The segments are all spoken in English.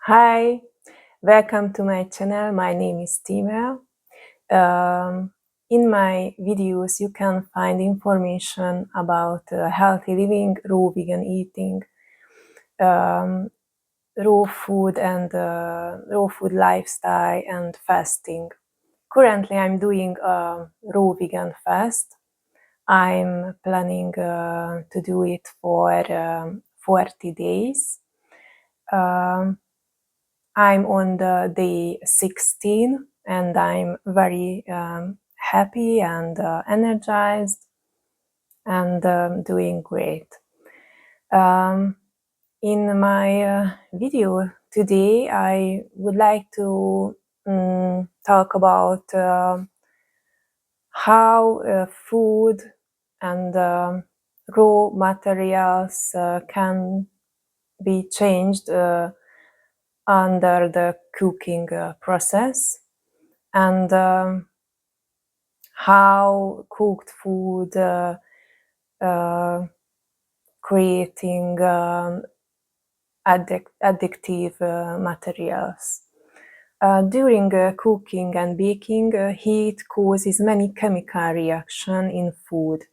Hi, welcome to my channel. My name is Tima. In my videos, you can find information about healthy living, raw vegan eating, um, raw food and raw food lifestyle and fasting. Currently, I'm doing a raw vegan fast. I'm planning to do it for 40 days. Um, I'm on the day 16 and I'm very happy and energized and doing great. Um, in my video today, I would like to talk about how food and raw materials can be changed under the cooking process, and how cooked food uh, creating addictive materials. During cooking and baking, heat causes many chemical reactions in food.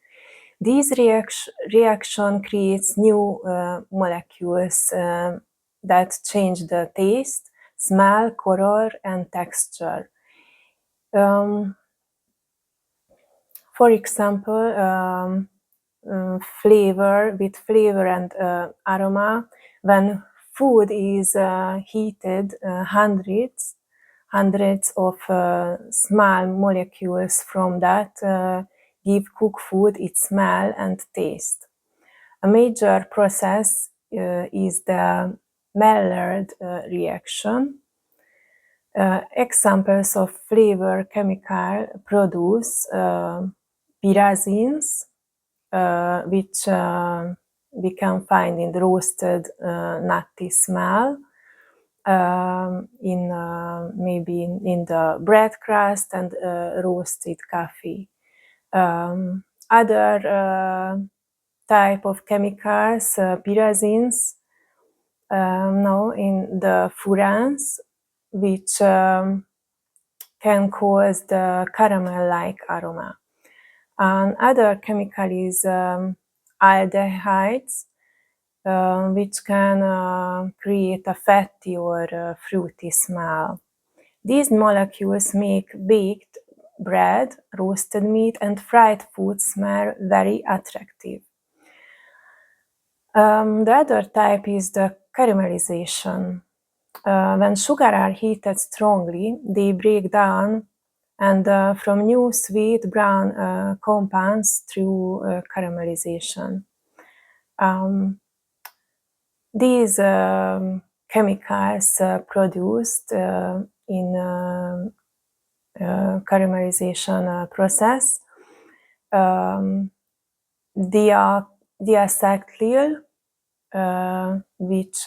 These reaction creates new molecules that change the taste, smell, color, and texture. Um, for example, flavor and aroma. When food is heated, hundreds of small molecules from that give cooked food its smell and taste. A major process is the Maillard reaction. Examples of flavor chemical produce pyrazines, which we can find in the roasted nutty smell, in maybe in the bread crust and roasted coffee. Other type of chemicals, pyrazines, now in the furans, which can cause the caramel-like aroma. Other chemical is aldehydes, which can create a fatty or fruity smell. These molecules make baked bread, roasted meat, and fried food smell very attractive. The other type is the caramelization. When sugar are heated strongly, they break down and from new sweet brown compounds through caramelization. These chemicals produced in caramelization process, diacetyl, which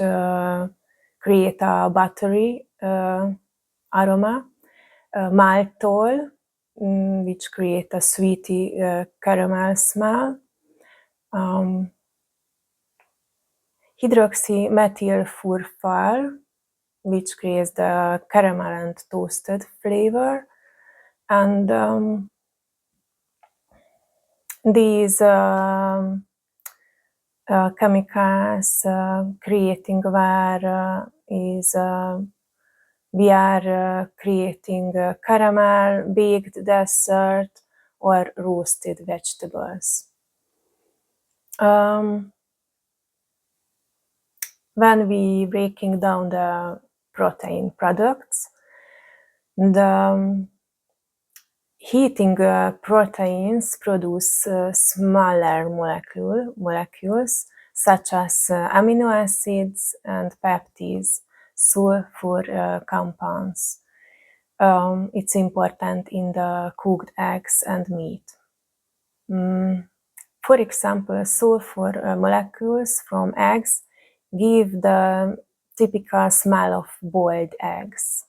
create a buttery aroma, maltol, which create a sweety caramel smell, hydroxymethylfurfal, which creates the caramel and toasted flavor, and these chemicals creating where we are creating caramel, baked dessert, or roasted vegetables. When we breaking down the protein products, the heating proteins produce smaller molecules such as amino acids and peptides, sulfur compounds. It's important in the cooked eggs and meat. For example, sulfur molecules from eggs give the typical smell of boiled eggs.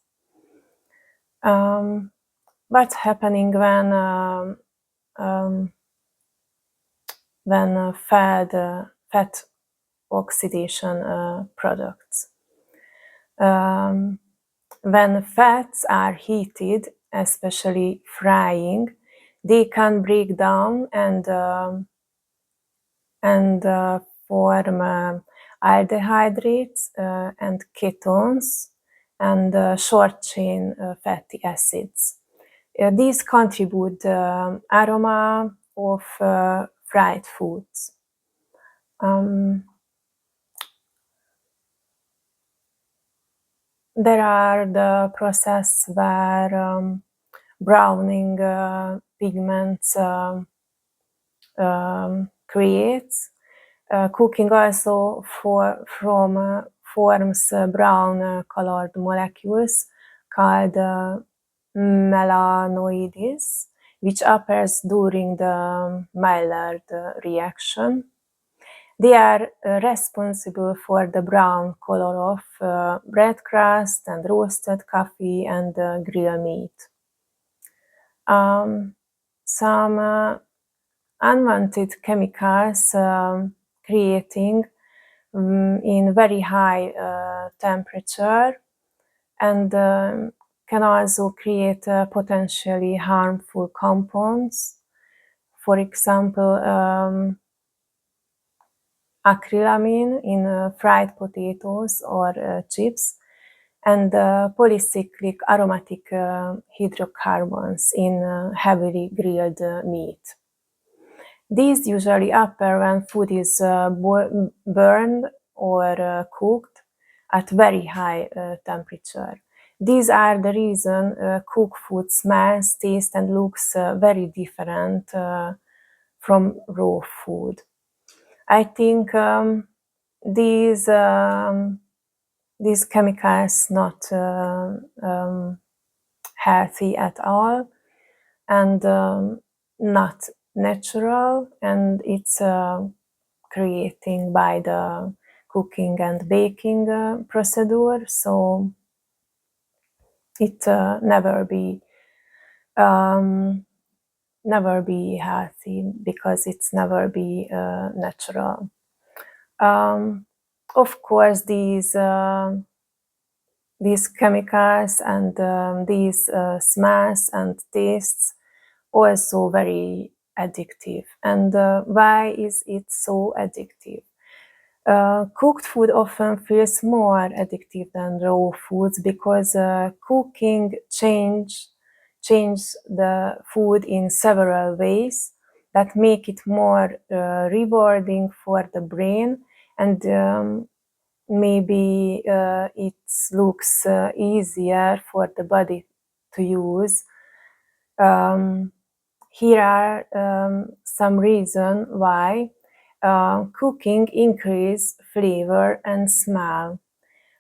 What's happening when fat oxidation products? When fats are heated, especially frying, they can break down and form aldehydes and ketones and short-chain fatty acids. These contribute aroma of fried foods. There are the process where browning pigments creates. Cooking also forms brown colored molecules called melanoids, which appears during the Maillard reaction. They are responsible for the brown color of bread crust and roasted coffee and grilled meat. Some unwanted chemicals creating in very high temperature and can also create potentially harmful compounds. For example, acrylamine in fried potatoes or chips, and polycyclic aromatic hydrocarbons in heavily grilled meat. These usually appear when food is burned or cooked at very high temperature. These are the reason cooked food smells, tastes, and looks very different from raw food. I think these chemicals not healthy at all, and not natural, and it's creating by the cooking and baking procedure, so it never be healthy because it's never be natural. Of course, these chemicals and these smells and tastes also very addictive. And why is it so addictive? Cooked food often feels more addictive than raw foods because cooking changes the food in several ways that make it more rewarding for the brain, and maybe it looks easier for the body to use. Here are some reasons why. Cooking increases flavor and smell.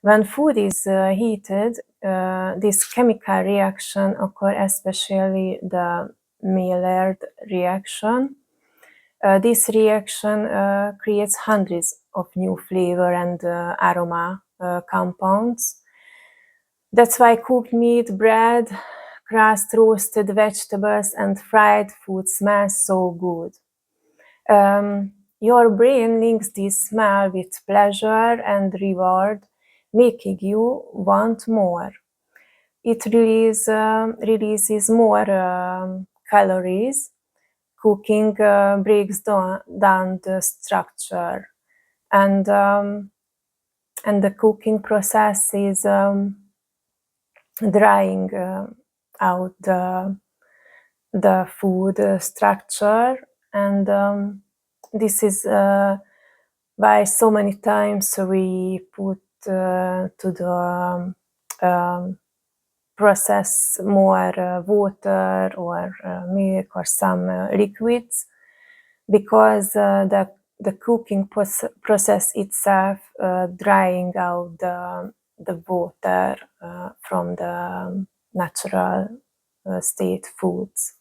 When food is heated, this chemical reaction occurs, especially the Maillard reaction. This reaction creates hundreds of new flavor and aroma compounds. That's why cooked meat, bread, crust, roasted vegetables, and fried food smell so good. Your brain links this smell with pleasure and reward, making you want more. It releases more calories. Cooking breaks down the structure, and the cooking process is drying out the food structure, and this is why so many times we put to the process more water or milk or some liquids, because the cooking process itself drying out the water from the natural state foods.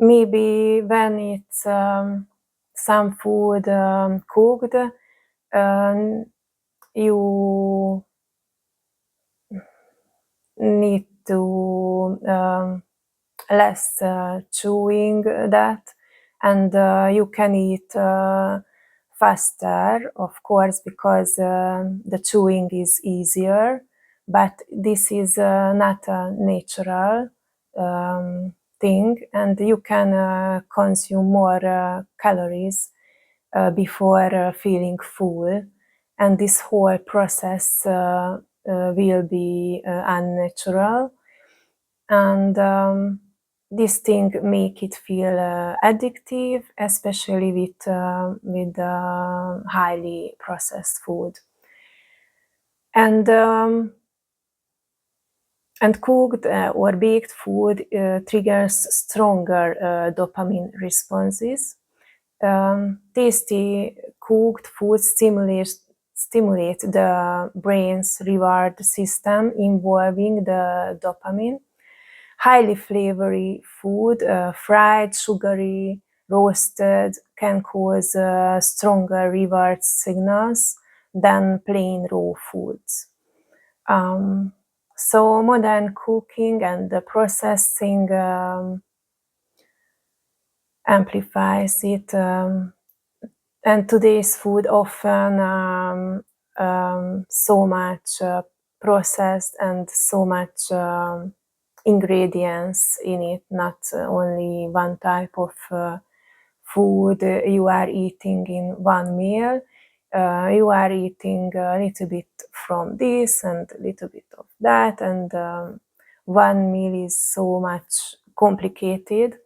Maybe when it's some food cooked, you need to less chewing that, and you can eat faster, of course, because the chewing is easier, but this is not a natural thing, and you can consume more calories before feeling full, and this whole process will be unnatural, and this thing make it feel addictive, especially with highly processed food, and cooked or baked food triggers stronger dopamine responses. Tasty cooked food stimulate the brain's reward system involving the dopamine. Highly flavory food, fried, sugary, roasted, can cause stronger reward signals than plain raw foods. So modern cooking and the processing amplifies it, and today's food often so much processed and so much ingredients in it, not only one type of food you are eating in one meal. You are eating a little bit from this and a little bit of that, and one meal is so much complicated,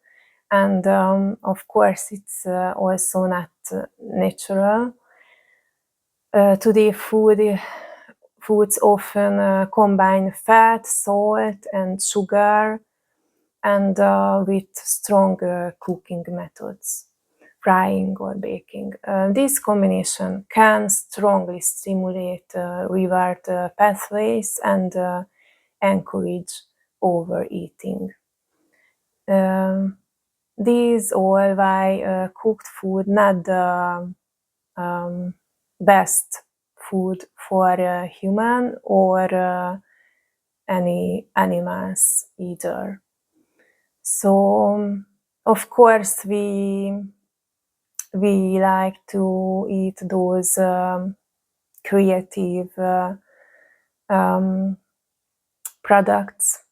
and of course it's also not natural. Today foods often combine fat, salt, and sugar, and with strong cooking methods, frying or baking. This combination can strongly stimulate reward pathways and encourage overeating. These all why cooked food not the best food for human or any animals either. So of course we like to eat those creative products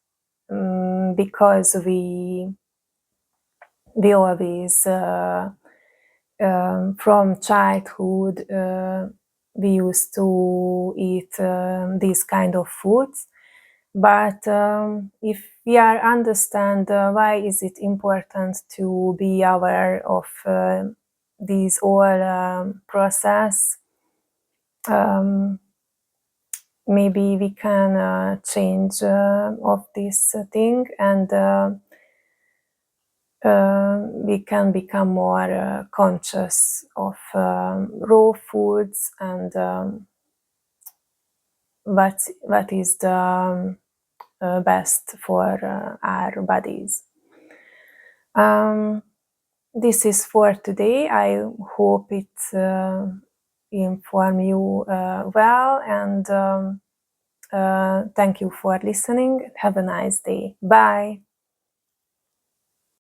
because we always from childhood we used to eat these kind of foods. But if we are understand why is it important to be aware of these all process, maybe we can change of this thing, and we can become more conscious of raw foods and what is the best for our bodies. This is for today. I hope it inform you well, and thank you for listening. Have a nice day. Bye.